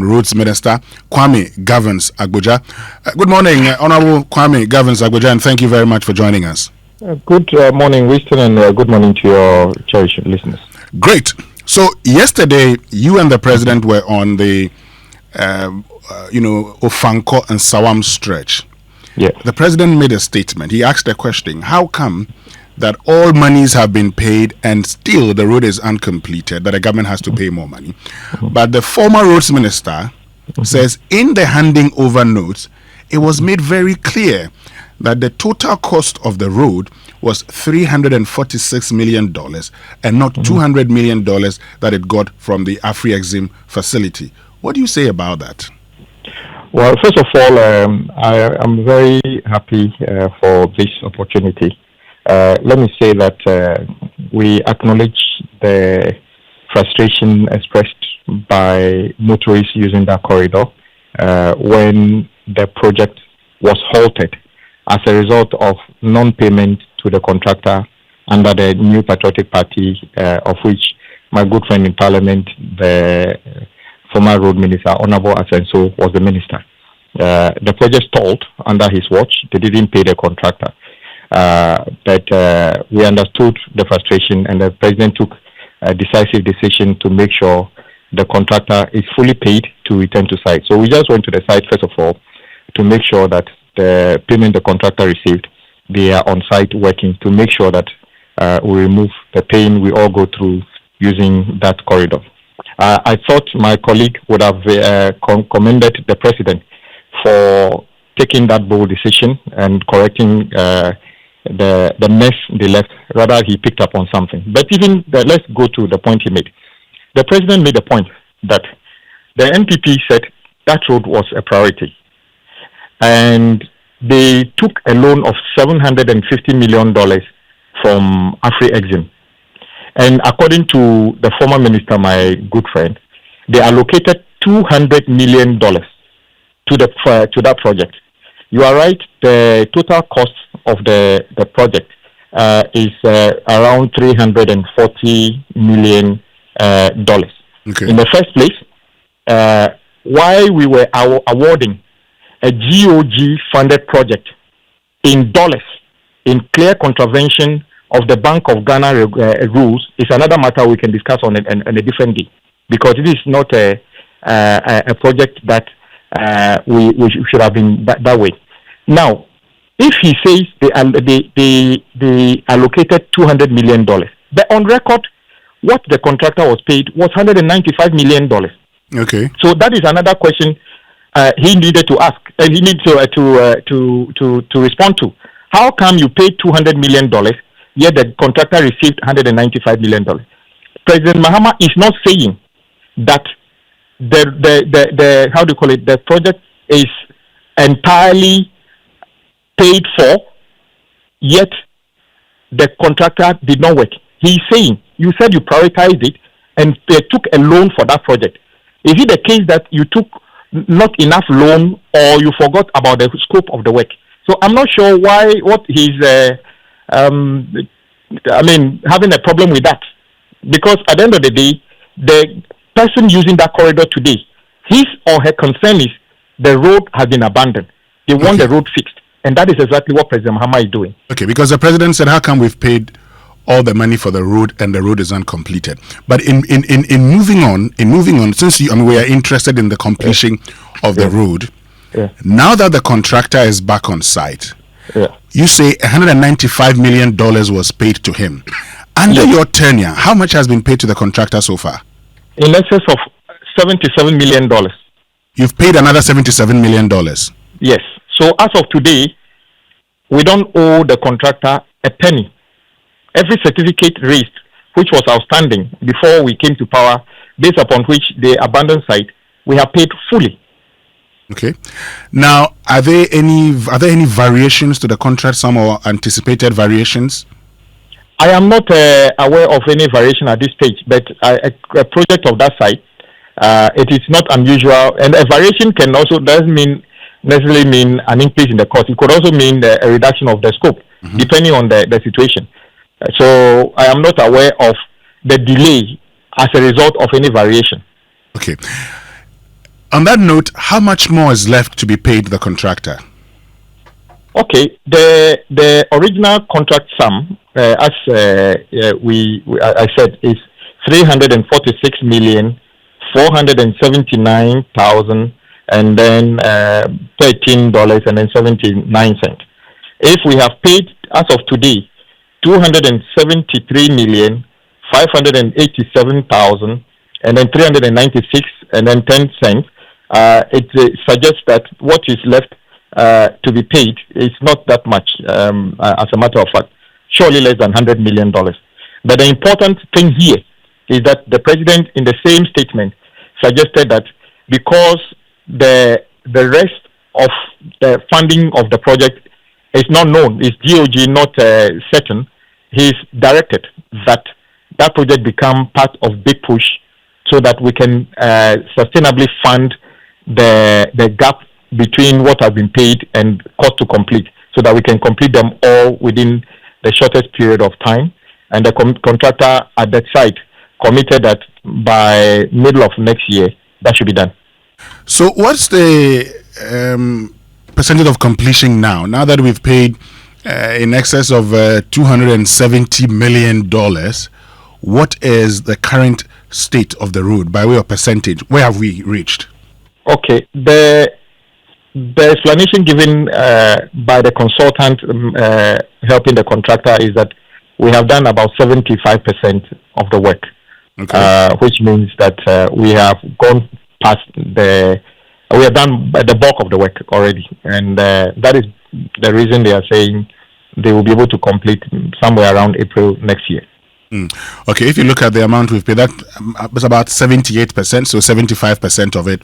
and Roads Minister, Kwame Governs Agbodza. Good morning, Honorable Kwame Governs Agbodza, and thank you very much for joining us. Good morning, Winston, and good morning to your cherished listeners. Great. So yesterday, you and the President were on the, Ofanko and Sawam stretch. Yeah. The President made a statement. He asked a question: how come that all monies have been paid and still the road is uncompleted, that the government has to pay more money? But the former roads minister says in the handing over notes, it was made very clear that the total cost of the road was $346 million and not $200 million that it got from the Afri-Exim facility. What do you say about that? Well, first of all, I am very happy for this opportunity. Let me say that we acknowledge the frustration expressed by motorists using that corridor when the project was halted as a result of non-payment to the contractor under the New Patriotic Party, of which my good friend in Parliament, the former road minister, Honorable Asa-Ho, was the minister. The project stalled under his watch. They didn't pay the contractor. But we understood the frustration, and the President took a decisive decision to make sure the contractor is fully paid to return to site. So we just went to the site, first of all, to make sure that the payment the contractor received, they are on site working to make sure that we remove the pain we all go through using that corridor. I thought my colleague would have commended the President for taking that bold decision and correcting the mess they left. Rather, he picked up on something. But let's go to the point he made. The President made a point that the NPP said that road was a priority, and they took a loan of $750 million from Afri-Exim. And according to the former minister, my good friend, they allocated $200 million to that project. You are right, the total cost of the project is around $340 million. Okay. In the first place, why we were awarding a GOG-funded project in dollars in clear contravention of the Bank of Ghana rules is another matter we can discuss on a different day, because it is not a project that we should have been that way. Now, if he says they allocated $200 million, but on record, what the contractor was paid was $195 million. Okay. So that is another question he needed to ask. He needs to respond to. How come you paid $200 million, yet the contractor received $195 million? President Mahama is not saying that the project is entirely paid for, yet the contractor did not work. He's saying, you said you prioritized it and they took a loan for that project. Is it the case that you took not enough loan, or you forgot about the scope of the work? So I'm not sure what he's having a problem with that. Because at the end of the day, the person using that corridor today, his or her concern is the road has been abandoned. They want the road fixed. And that is exactly what President Mahama is doing. Okay, because the President said, how come we've paid all the money for the road and the road is uncompleted? But in moving on, since we are interested in the completion of the road, now that the contractor is back on site, you say $195 million was paid to him. Under your tenure, how much has been paid to the contractor so far? In excess of $77 million. You've paid another $77 million? Yes. So as of today, we don't owe the contractor a penny. Every certificate raised, which was outstanding before we came to power, based upon which they abandoned site, we have paid fully. Okay. Now, are there any variations to the contract sum or anticipated variations? I am not aware of any variation at this stage, but a project of that size, it is not unusual, and a variation doesn't necessarily mean an increase in the cost. It could also mean a reduction of the scope, depending on the situation. So I am not aware of the delay as a result of any variation. Okay. On that note, how much more is left to be paid the contractor? Okay, the original contract sum, as I said, is 346,479,000 and then $13.79. If we have paid as of today 273,587,000 and then 396 and then 10 cents, it suggests that what is left to be paid is not that much, as a matter of fact, surely less than $100 million. But the important thing here is that the president, in the same statement, suggested that because the rest of the funding of the project is not known, is GOG not certain, he's directed that that project become part of Big Push so that we can sustainably fund the gap between what has been paid and cost to complete, so that we can complete them all within the shortest period of time. And the contractor at that site committed that by middle of next year, that should be done. So what's the percentage of completion now that we've paid in excess of $270 million? What is the current state of the road by way of percentage? Where have we reached? Okay, the explanation given by the consultant helping the contractor is that we have done about 75% of the work, which means that we have gone past we have done the bulk of the work already, and that is the reason they are saying they will be able to complete somewhere around April next year. Okay, if you look at the amount we've paid, that was about 78%, so 75% of it,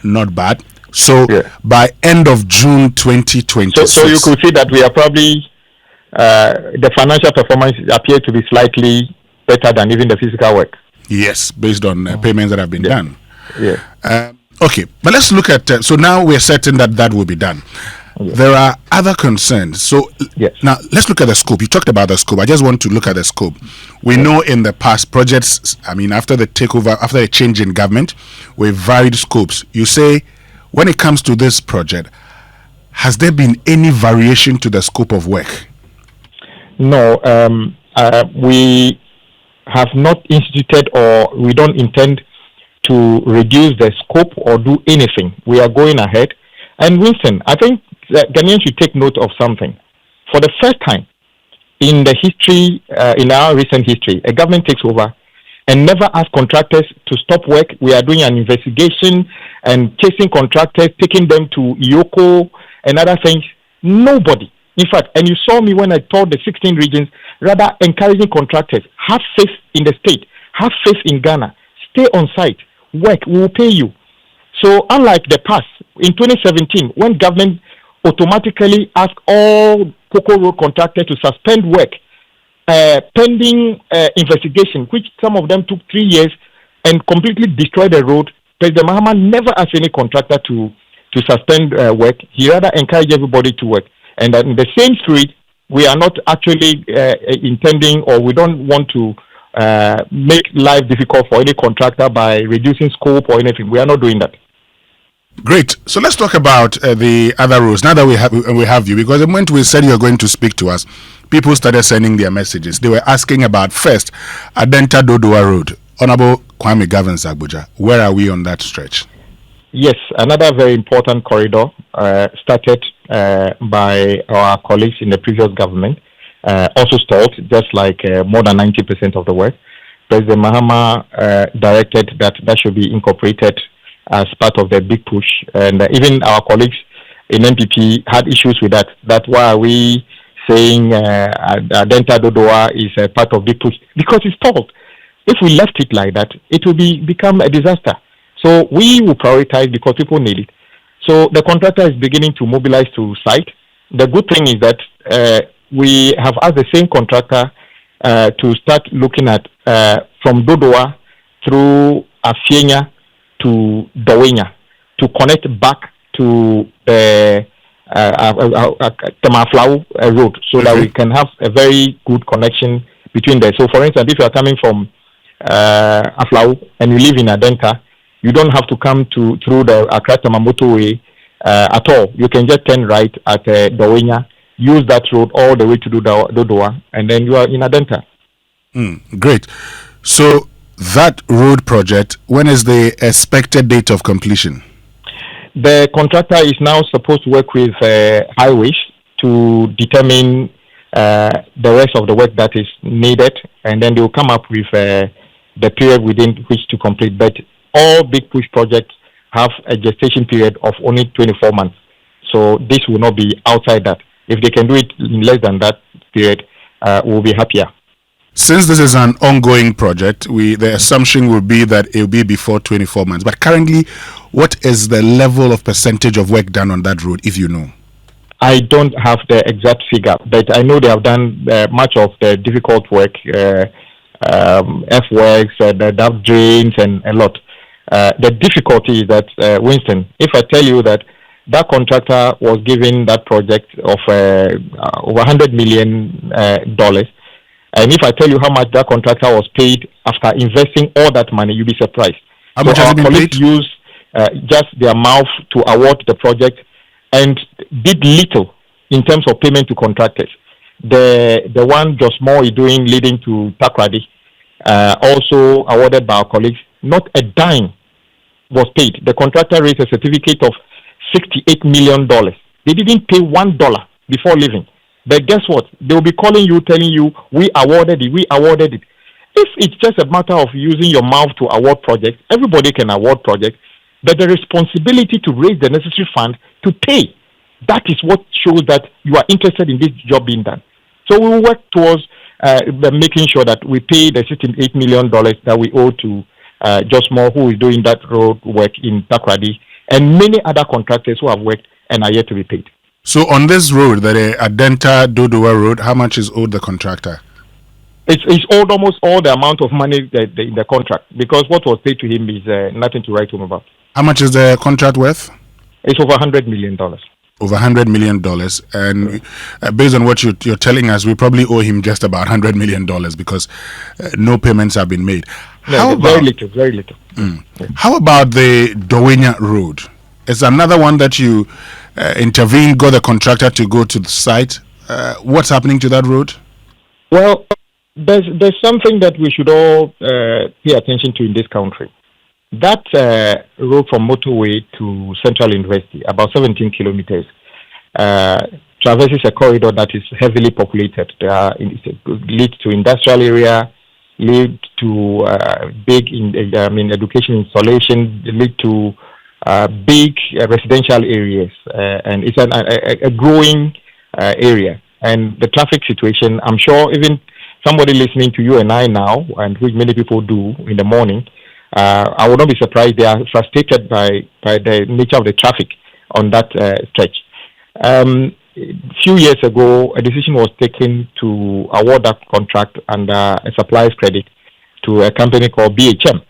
not bad. So by end of June 2026. So you could see that we are probably, the financial performance appears to be slightly better than even the physical work. Yes, based on payments that have been done. Yeah. Okay, but let's look at, so now we're certain that will be done. Yes. There are other concerns. So now let's look at the scope. You talked about the scope. I just want to look at the scope. We know in the past projects, after the takeover, after the change in government, we varied scopes. You say, when it comes to this project, has there been any variation to the scope of work? No, we have not instituted, or we don't intend to reduce the scope or do anything. We are going ahead. And Winston, I think Ghanaians should take note of something. For the first time in the history, in our recent history, a government takes over and never ask contractors to stop work. We are doing an investigation and chasing contractors, taking them to Ioko and other things. Nobody. In fact, and you saw me when I told the 16 regions, rather encouraging contractors, have faith in the state, have faith in Ghana, stay on site, work, we will pay you. So unlike the past, in 2017, when government automatically asked all Pokuase Road contractors to suspend work, pending investigation, which some of them took 3 years and completely destroyed the road, President Mahama never asked any contractor to suspend work. He rather encouraged everybody to work. And in the same spirit, we are not actually intending, or we don't want to make life difficult for any contractor by reducing scope or anything. We are not doing that. Great. So let's talk about the other roads. Now that we have you, because the moment we said you were going to speak to us, people started sending their messages. They were asking about first, Adenta Dodowa Road. Honorable Kwame Governs Agbodza, where are we on that stretch? Yes, another very important corridor started by our colleagues in the previous government, also stalled, just like more than 90% of the work. President Mahama directed that should be incorporated as part of the big push, and even our colleagues in MPP had issues with that. That's why we saying Adenta Dodowa is a part of big push, because it's stalled. If we left it like that, it will become a disaster. So we will prioritize because people need it. So the contractor is beginning to mobilize to site. The good thing is that we have asked the same contractor to start looking at from Dodowa through Aflao to Dawhenya to connect back to the Aflao Road, so that we can have a very good connection between there. So for instance, if you are coming from Aflao and you live in Adenta, You don't have to come through the Accra motorway at all. You can just turn right at Dawhenya, use that road all the way to Dodowa, and then you are in Adenta. Great. So that road project, when is the expected date of completion? The contractor is now supposed to work with highways to determine the rest of the work that is needed, and then they will come up with the period within which to complete. But all big push projects have a gestation period of only 24 months. So this will not be outside that. If they can do it in less than that period, we'll be happier. Since this is an ongoing project, the assumption will be that it will be before 24 months. But currently, what is the level of percentage of work done on that road, if you know? I don't have the exact figure, but I know they have done much of the difficult work, F-works, the duct drains, and a lot. The difficulty is that, Winston, if I tell you that contractor was given that project of over $100 million, and if I tell you how much that contractor was paid after investing all that money, you'll be surprised. How much has it been paid? Use just their mouth to award the project and did little in terms of payment to contractors. The one just more is doing leading to Takrady, also awarded by our colleagues, not a dime was paid. The contractor raised a certificate of $68 million. They didn't pay $1 before leaving. But guess what? They will be calling you, telling you, we awarded it. If it's just a matter of using your mouth to award projects, everybody can award projects, but the responsibility to raise the necessary fund to pay, that is what shows that you are interested in this job being done. So we will work towards making sure that we pay the $68 million that we owe to Josmore, who is doing that road work in Takrady, and many other contractors who have worked and are yet to be paid. So on this road, the Adenta Dodowa Road, how much is owed the contractor? It's owed almost all the amount of money in the contract, because what was paid to him is nothing to write home about. How much is the contract worth? It's over $100 million. Over $100 million. And based on what you're telling us, we probably owe him just about $100 million because no payments have been made. No, very little. Yeah. How about the Dawhenya Road? It's another one that you intervened, got the contractor to go to the site. What's happening to that road? Well, there's something that we should all pay attention to in this country. That road from motorway to Central University, about 17 kilometers, traverses a corridor that is heavily populated. It leads to industrial area, lead to big education installation, lead to big residential areas, and it's a growing area. And the traffic situation, I'm sure even somebody listening to you and I now, and which many people do in the morning, I would not be surprised they are frustrated by the nature of the traffic on that stretch. A few years ago, a decision was taken to award that contract under a supplier's credit to a company called BHM.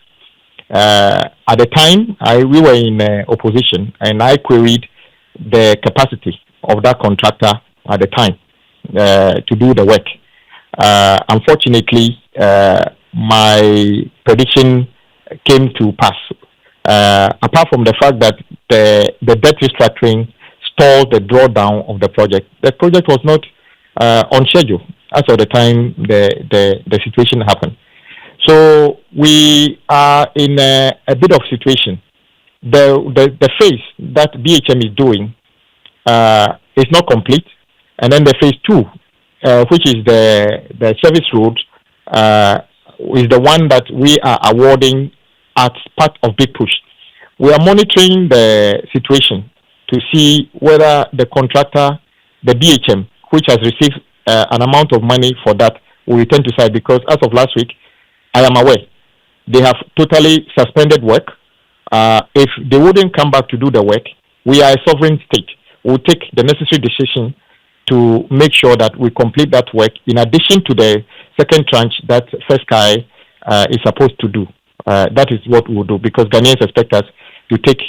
At the time, we were in opposition, and I queried the capacity of that contractor at the time to do the work. Unfortunately, my prediction came to pass. Apart from the fact that the debt restructuring stalled the drawdown of the project was not on schedule as of the time the situation happened. So we are in a bit of situation. The phase that BHM is doing is not complete, and then the phase 2, which is the service road, is the one that we are awarding as part of Big Push. We are monitoring the situation to see whether the contractor, the BHM, which has received an amount of money for that, will return to site, because as of last week, I am aware they have totally suspended work. If they wouldn't come back to do the work, we are a sovereign state. We'll take the necessary decision to make sure that we complete that work in addition to the second tranche that FesKai is supposed to do. That is what we'll do, because Ghanaians expect us to take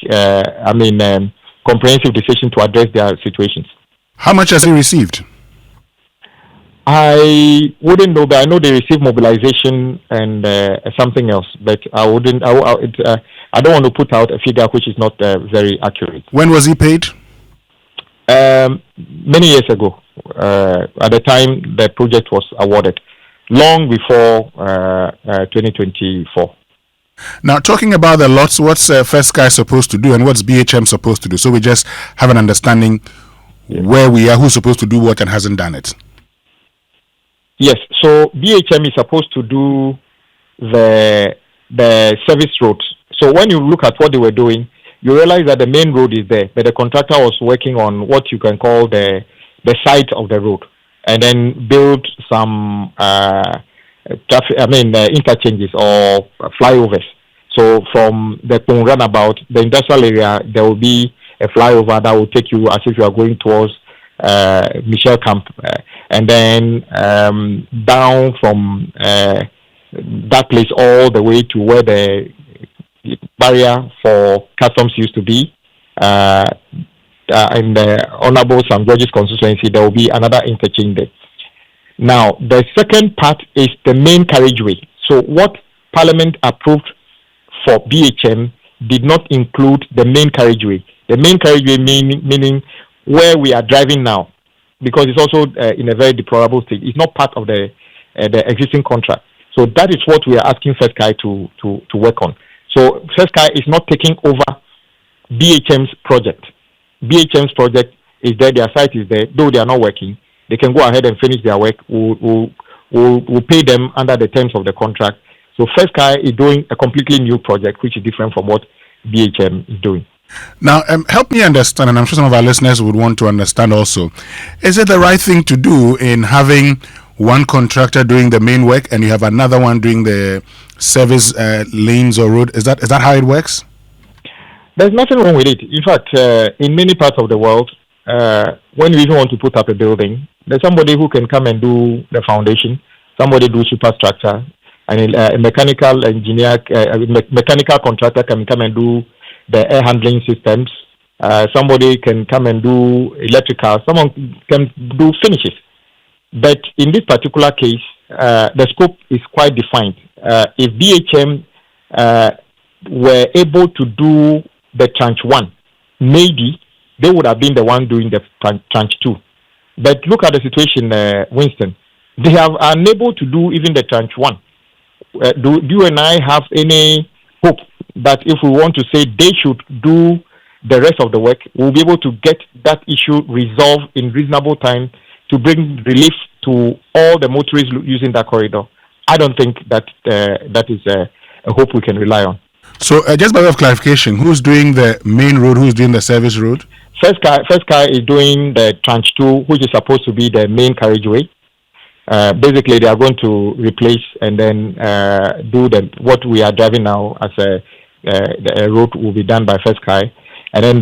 comprehensive decision to address their situations. How much has he received? I wouldn't know, but I know they receive mobilization and something else. But I wouldn't. I don't want to put out a figure which is not very accurate. When was he paid? Many years ago. At the time the project was awarded, long before 2024. Now, talking about the lots, what's FesKai supposed to do and what's BHM supposed to do? So we just have an understanding where we are, who's supposed to do what and hasn't done it. Yes, so BHM is supposed to do the service roads. So when you look at what they were doing, you realize that the main road is there, but the contractor was working on what you can call the side of the road, and then build some interchanges or flyovers. So from the roundabout, the industrial area, there will be a flyover that will take you as if you are going towards Michel Camp, and then down from that place all the way to where the barrier for customs used to be. In the Honorable St. George's constituency, there will be another interchange there. Now, the second part is the main carriageway. So what Parliament approved for BHM did not include the main carriageway. The main carriageway meaning where we are driving now, because it's also in a very deplorable state. It's not part of the existing contract. So that is what we are asking FesKai to work on. So FesKai is not taking over BHM's project. BHM's project is there, their site is there, though they are not working. They can go ahead and finish their work. We'll pay them under the terms of the contract. So FesKai is doing a completely new project, which is different from what BHM is doing. Now, help me understand, and I'm sure some of our listeners would want to understand also, is it the right thing to do in having one contractor doing the main work and you have another one doing the service lanes or road? Is that how it works? There's nothing wrong with it. In fact, in many parts of the world, when you even want to put up a building, there's somebody who can come and do the foundation, somebody do superstructure, and a mechanical engineer, mechanical contractor can come and do the air handling systems. Somebody can come and do electrical. Someone can do finishes. But in this particular case, the scope is quite defined. If BHM were able to do the tranche 1, maybe they would have been the one doing the tranche 2. But look at the situation, Winston. They are unable to do even the tranche 1. Do you and I have any hope that if we want to say they should do the rest of the work, we'll be able to get that issue resolved in reasonable time to bring relief to all the motorists using that corridor? I don't think that that is a hope we can rely on. So just by way of clarification, who's doing the main road, who's doing the service road? FesKai is doing the tranche 2, which is supposed to be the main carriageway. Basically, they are going to replace and then do what we are driving now as a road will be done by FesKai. And then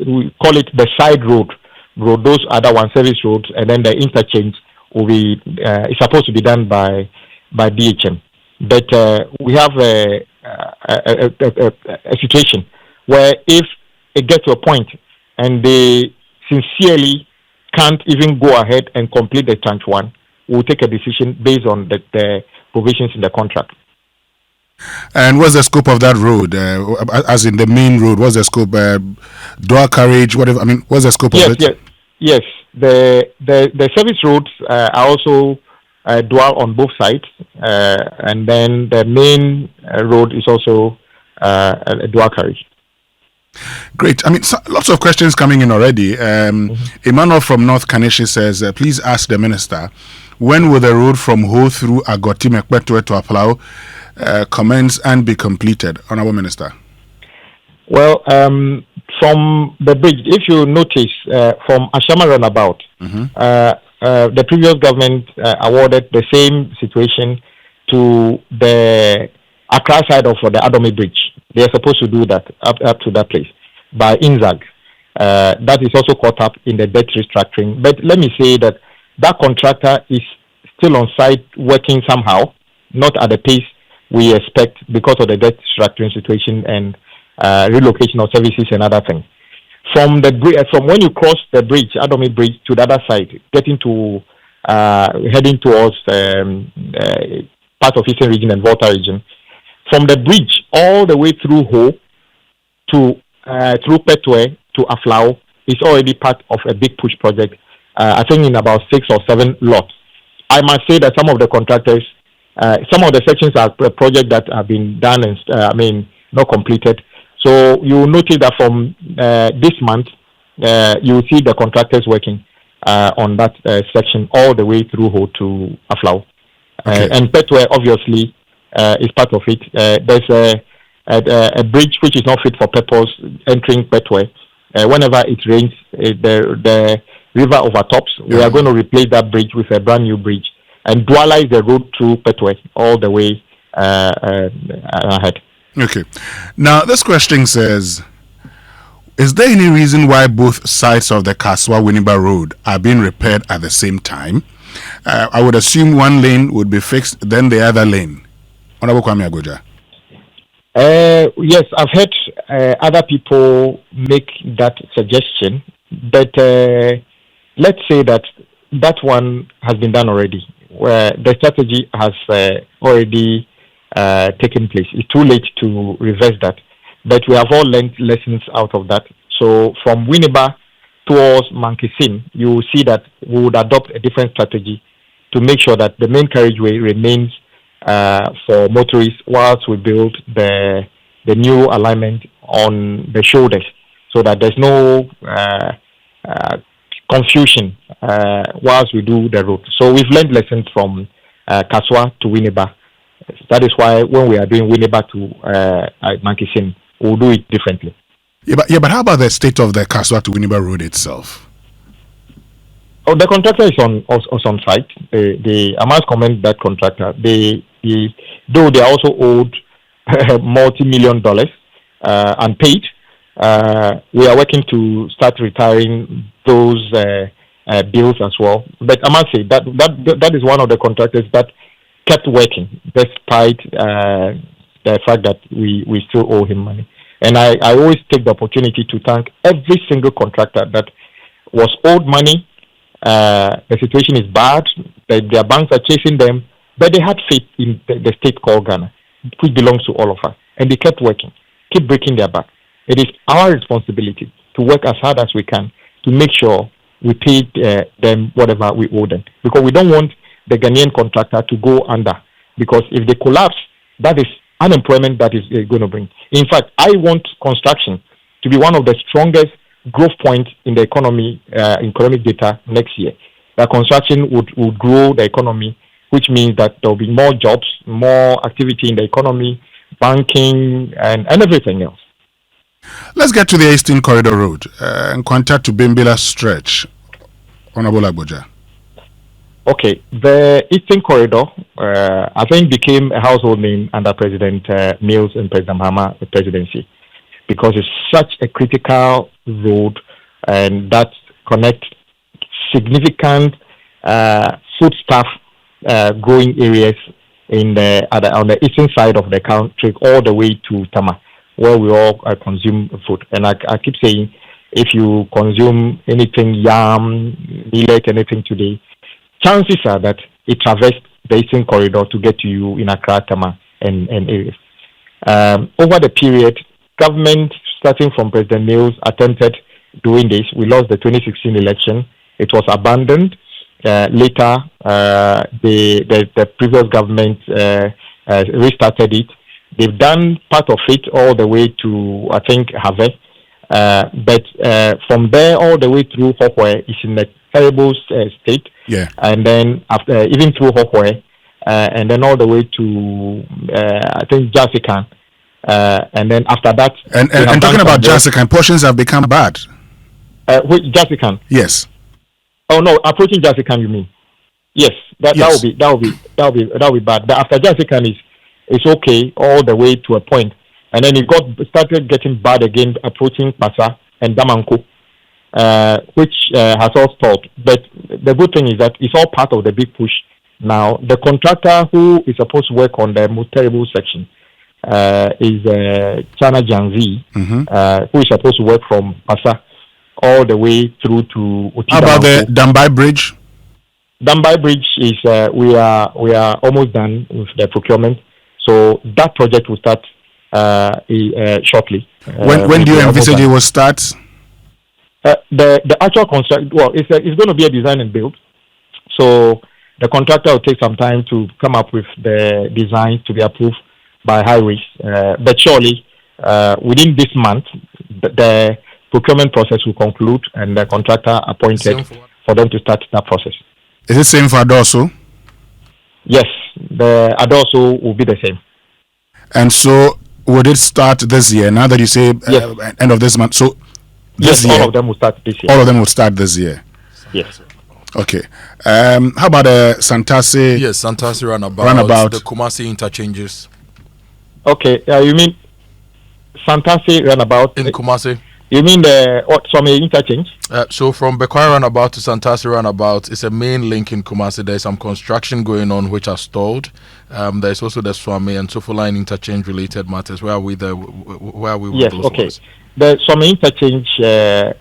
we call it the side road. Those other one service roads, and then the interchange will be is supposed to be done by BHM. But we have a situation where if it gets to a point and they sincerely can't even go ahead and complete the tranche 1, we'll take a decision based on the provisions in the contract. And what's the scope of that road? As in the main road, what's the scope? Dual carriage, whatever. I mean, what's the scope of it? Yes. The service roads are also dual on both sides, and then the main road is also a dual carriage. Great. I mean, lots of questions coming in already. Emmanuel from North Kaneshi says, please ask the minister, when will the road from Ho through Agoti Mekpetwe to Aflao commence and be completed, Honorable Minister? Well, from the bridge, if you notice, from Ashama roundabout, the previous government awarded the same situation to the Accra side of the Adomi bridge. They are supposed to do that up to that place by INZAG. That is also caught up in the debt restructuring. But let me say that contractor is still on site working somehow, not at the pace we expect because of the debt restructuring situation and relocation of services and other things. From when you cross the bridge, Adomi bridge, to the other side, getting to heading towards part of Eastern Region and Volta Region. From the bridge all the way through Ho to through Petwe to Aflao is already part of a big push project. I think in about 6 or 7 lots. I must say that some of the contractors, some of the sections are projects that have been done and not completed. So you will notice that from this month, you will see the contractors working on that section all the way through Ho to Aflao. Okay. And Petwe obviously is part of it. There's a bridge which is not fit for purpose entering Petwe. Whenever it rains, the river overtops. We are going to replace that bridge with a brand new bridge and dualize the road through Petwe all the way ahead. Okay. Now, this question says, is there any reason why both sides of the Kasoa Winneba Road are being repaired at the same time? I would assume one lane would be fixed, then the other lane. Honorable Kwame Agbodza. Yes, I've heard other people make that suggestion, but let's say that one has been done already, where the strategy has already taken place. It's too late to reverse that, but we have all learned lessons out of that. So from Winneba towards Mankisim, you will see that we would adopt a different strategy to make sure that the main carriageway remains for motorists whilst we build the new alignment on the shoulders, so that there's no confusion whilst we do the road. So we've learned lessons from Kasoa to Winneba. That is why when we are doing Winneba to Mankisim, we'll do it differently. Yeah, but how about the state of the Kasoa to Winneba Road itself? Oh, the contractor is on site. I must commend that contractor. Though they are also owed multi-million dollars unpaid, we are working to start retiring those bills as well. But I must say that is one of the contractors that kept working despite the fact that we still owe him money. And I always take the opportunity to thank every single contractor that was owed money. The situation is bad. Their banks are chasing them, but they had faith in the state called Ghana, which belongs to all of us, and they kept working, keep breaking their back. It is our responsibility to work as hard as we can to make sure we pay them whatever we owe them, because we don't want the Ghanaian contractor to go under, because if they collapse, that is unemployment that is going to bring. In fact, I want construction to be one of the strongest growth points in the economy, economic data next year. That construction would grow the economy, which means that there will be more jobs, more activity in the economy, banking, and everything else. Let's get to the Eastern Corridor Road and contact to Bimbila Stretch. Honorable Agbodza. Okay, the Eastern Corridor, I think, became a household name under President Mills and President Mahama presidency, because it's such a critical road and that connects significant foodstuff growing areas on the eastern side of the country all the way to Tama, where we all consume food. And I keep saying, if you consume anything, yam, millet, anything today, chances are that it traversed the Eastern Corridor to get to you in Accra, Tama, and areas. Over the period, government, starting from President Mills, attempted doing this. We lost the 2016 election. It was abandoned. Later, the previous government restarted it. They've done part of it all the way to, I think, Have. But from there all the way through Hokwe is in a terrible state. Yeah. And then after, even through Hokwe, and then all the way to, I think, Jasikan. And then after that... And talking about Jasikan, portions have become bad. Which Jasikan? Yes. Oh no, approaching Jasikan, you mean? Yes, that will be bad. But after Jasikan is okay all the way to a point, and then it started getting bad again approaching Pasa and Damanko, which has all stalled. But the good thing is that it's all part of the big push. Now the contractor who is supposed to work on the most terrible section is China Jiangxi, who is supposed to work from Pasa all the way through to Oti. How about the Dambai Bridge? Dambai Bridge is we are almost done with the procurement, so that project will start shortly. When do you envisage it will start? The actual construct, well, it's going to be a design and build, so the contractor will take some time to come up with the design to be approved by highways, but surely within this month the procurement process will conclude and the contractor appointed for them to start that process. Is it same for Adawso? Yes, the Adawso will be the same. And so would it start this year? Now that you say end of this month, so this year, all of them will start this year. All of them will start this year. Yes. Okay. How about Santasi? Yes, Santasi runabout. The Kumasi interchanges. Okay. You mean Santasi runabout in Kumasi? You mean the Suame interchange? So from Bekwai runabout to Santasi runabout, it's a main link in Kumasi. There's some construction going on which are stalled. There's also the Suame and Sofoline interchange related matters. Where are we there? Where are we with those ones? The Suame interchange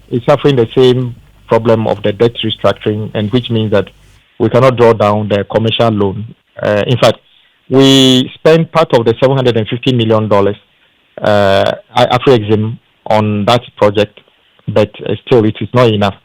is suffering the same problem of the debt restructuring, and which means that we cannot draw down the commercial loan. In fact, we spent part of the $750 million Afro-Exim on that project, but still it is not enough.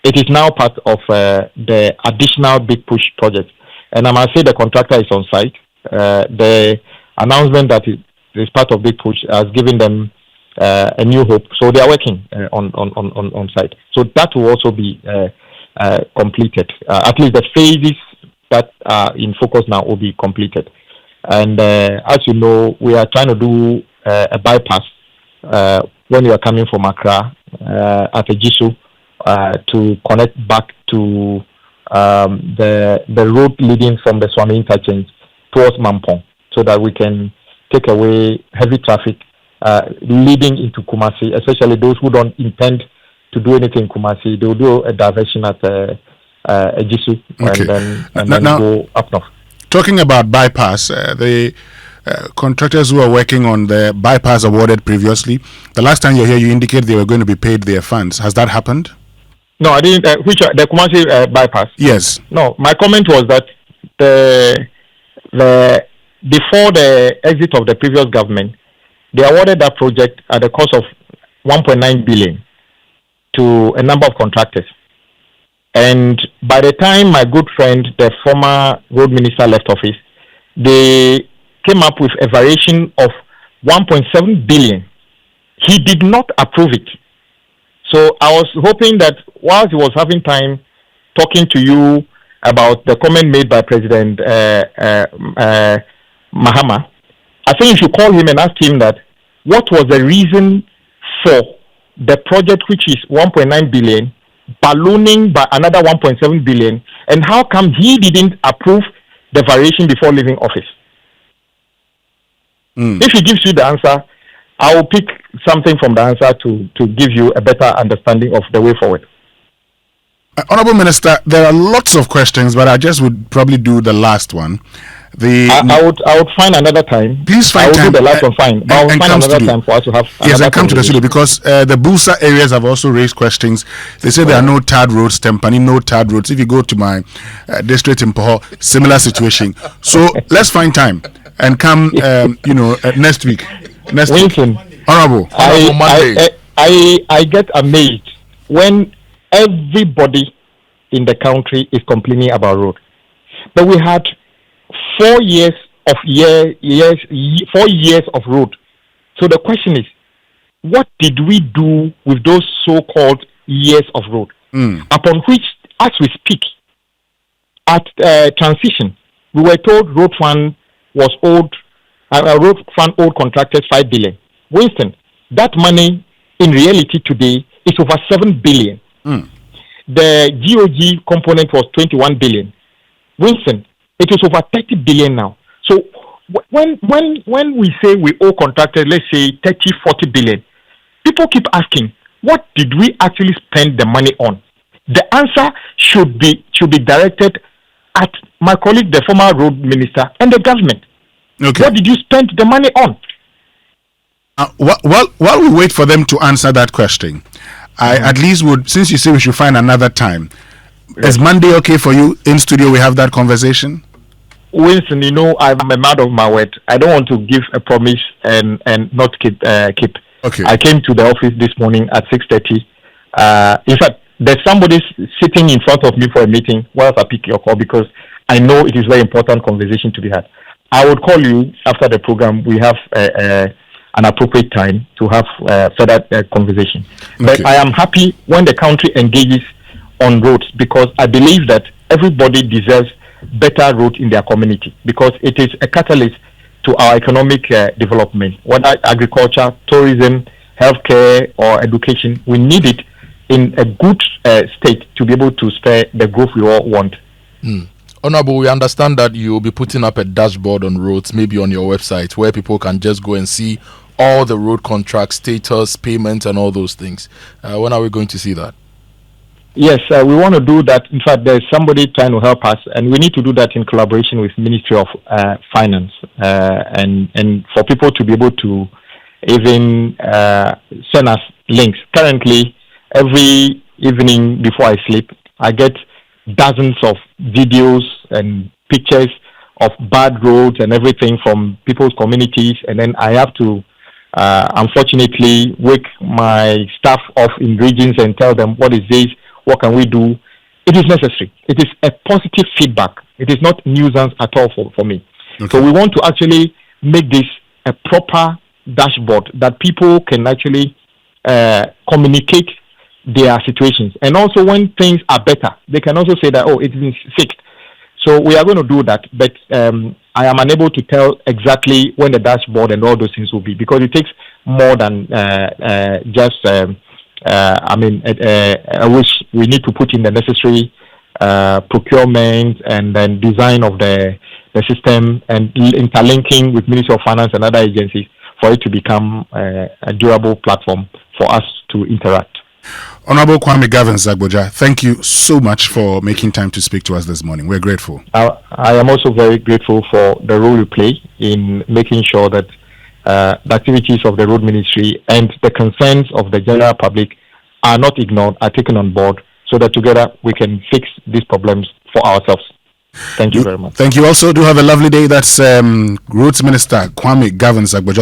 It is now part of the additional Big Push project, and I must say the contractor is on site. The announcement that it is part of Big Push has given them a new hope, so they are working on site. So that will also be completed. At least the phases that are in focus now will be completed. And as you know, we are trying to do a bypass when you are coming from Accra at Ejisu to connect back to the road leading from the Suame interchange towards Mampong, so that we can take away heavy traffic leading into Kumasi, especially those who don't intend to do anything in Kumasi. They will do a diversion at Ejisu and then go up north. Talking about bypass, the contractors who are working on the bypass awarded previously, the last time you were here, you indicated they were going to be paid their funds. Has that happened? No, I didn't. The Kumasi bypass? Yes. No, my comment was that before the exit of the previous government, they awarded that project at the cost of 1.9 billion to a number of contractors. And by the time my good friend, the former road minister, left office, they came up with a variation of 1.7 billion. He did not approve it. So I was hoping that while he was having time talking to you about the comment made by President Mahama, I think you should call him and ask him that what was the reason for the project, which is 1.9 billion, ballooning by another 1.7 billion, and how come he didn't approve the variation before leaving office? If he gives you the answer, I will pick something from the answer to give you a better understanding of the way forward. Honorable Minister, there are lots of questions, but I just would probably do the last one. I would find another time. Please find time. I will do the last one fine. I will find another time for us to have. Yes, and come to the studio, because the Busa areas have also raised questions. They say there are no tarred roads, Tempani, no tarred roads. If you go to my district in Poho, similar situation. So let's find time and come, next week. Winston, Honorable Monday. I get amazed when everybody in the country is complaining about road, but we had 4 years of 4 years of road. So the question is, what did we do with those so-called years of road? Upon which, as we speak, at transition, we were told road fund was owed. Road fund owed contractors 5 billion. Winston, that money in reality today is over 7 billion. The GOG component was 21 billion. Winston, it is over 30 billion now. So when we say we owe contractors, let's say 30, 40 billion, people keep asking, what did we actually spend the money on? The answer should be directed at my colleague, the former road minister, and the government. Okay. What did you spend the money on? While we wait for them to answer that question, I at least would, since you say we should find another time, Is Monday okay for you? In studio, we have that conversation. Winston, you know, I'm a man of my word. I don't want to give a promise and not keep. Okay. I came to the office this morning at 6:30. In fact, there's somebody sitting in front of me for a meeting whilst I pick your call because I know it is very important conversation to be had. I would call you after the program. We have an appropriate time to have further conversation. But I am happy when the country engages on roads because I believe that everybody deserves better road in their community because it is a catalyst to our economic development, whether agriculture, tourism, healthcare, or education. We need it in a good state to be able to spare the growth we all want. Honorable, we understand that you will be putting up a dashboard on roads, maybe on your website, where people can just go and see all the road contract status, payments, and all those things. When are we going to see that? Yes, we want to do that. In fact, there's somebody trying to help us, and we need to do that in collaboration with Ministry of Finance, and for people to be able to even send us links. Currently, every evening before I sleep, I get dozens of videos and pictures of bad roads and everything from people's communities, and then I have to unfortunately wake my staff off in regions and tell them what is this. What can we do? It is necessary. It is a positive feedback. It is not nuisance at all for me. Okay. So we want to actually make this a proper dashboard that people can actually communicate their situations. And also when things are better, they can also say that, oh, it's been fixed. So we are going to do that. But I am unable to tell exactly when the dashboard and all those things will be because it takes more than just... I wish we need to put in the necessary procurement and then design of the system and interlinking with Ministry of Finance and other agencies for it to become a durable platform for us to interact. Honorable Kwame Governs Agbodza, thank you so much for making time to speak to us this morning. We're grateful. I am also very grateful for the role you play in making sure that the activities of the road ministry and the concerns of the general public are not ignored, are taken on board, so that together we can fix these problems for ourselves. Thank you very much. Thank you also. Do have a lovely day. That's Roads Minister Kwame Governs Agbodza.